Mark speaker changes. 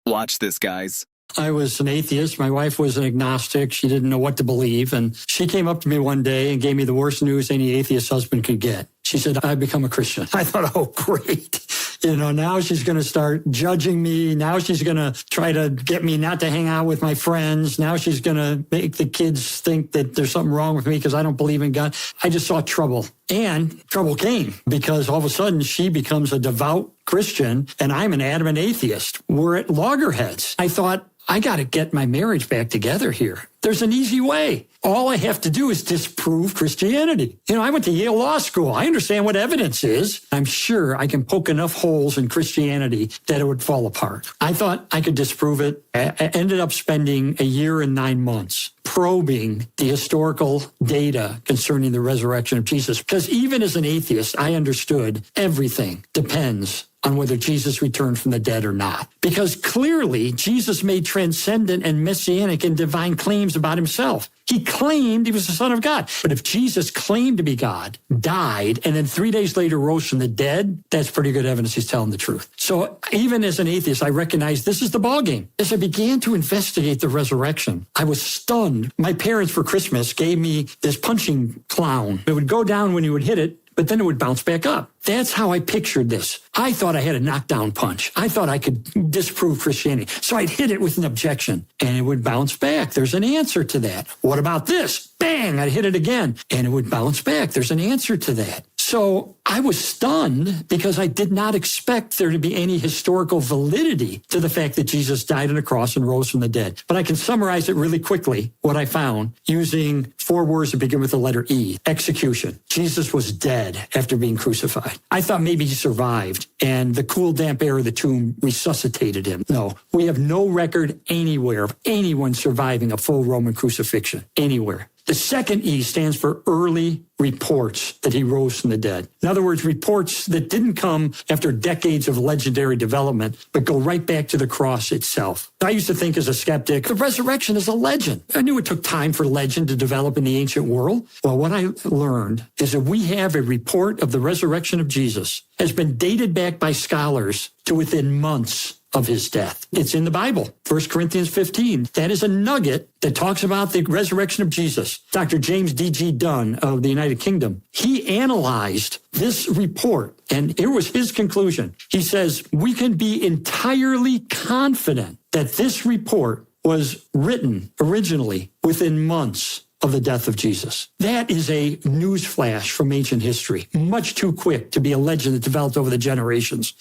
Speaker 1: Watch this, guys.
Speaker 2: I was an atheist. My wife was an agnostic. She didn't know what to believe. And she came up to me one day and gave me the worst news any atheist husband could get. She said, I've become a Christian. I thought, oh, great. Now she's going to start judging me. Now she's going to try to get me not to hang out with my friends. Now she's going to make the kids think that there's something wrong with me because I don't believe in God. I just saw trouble. And trouble came because all of a sudden she becomes a devout Christian and I'm an adamant atheist. We're at loggerheads. I thought, I got to get my marriage back together here. There's an easy way. All I have to do is disprove Christianity. I went to Yale Law School. I understand what evidence is. I'm sure I can poke enough holes in Christianity that it would fall apart. I thought I could disprove it. I ended up spending a year and 9 months probing the historical data concerning the resurrection of Jesus. Because even as an atheist, I understood everything depends on whether Jesus returned from the dead or not. Because clearly, Jesus made transcendent and messianic and divine claims about himself. He claimed he was the Son of God. But if Jesus claimed to be God, died, and then 3 days later rose from the dead, that's pretty good evidence he's telling the truth. So even as an atheist, I recognized this is the ballgame. As I began to investigate the resurrection, I was stunned. My parents for Christmas gave me this punching clown. It would go down when you would hit it, but then it would bounce back up. That's how I pictured this. I thought I had a knockdown punch. I thought I could disprove Christianity. So I'd hit it with an objection and it would bounce back. There's an answer to that. What about this? Bang, I'd hit it again and it would bounce back. There's an answer to that. So I was stunned because I did not expect there to be any historical validity to the fact that Jesus died on a cross and rose from the dead. But I can summarize it really quickly, what I found, using 4 words that begin with the letter E. Execution. Jesus was dead after being crucified. I thought maybe he survived and the cool, damp air of the tomb resuscitated him. No, we have no record anywhere of anyone surviving a full Roman crucifixion, anywhere. The second E stands for early reports that he rose from the dead. In other words, reports that didn't come after decades of legendary development, but go right back to the cross itself. I used to think as a skeptic, the resurrection is a legend. I knew it took time for legend to develop in the ancient world. Well, what I learned is that we have a report of the resurrection of Jesus has been dated back by scholars to within months of his death. It's in the Bible, 1 Corinthians 15. That is a nugget that talks about the resurrection of Jesus. Dr. James D.G. Dunn of the United Kingdom, he analyzed this report, and here was his conclusion. He says, we can be entirely confident that this report was written originally within months of the death of Jesus. That is a news flash from ancient history, much too quick to be a legend that developed over the generations.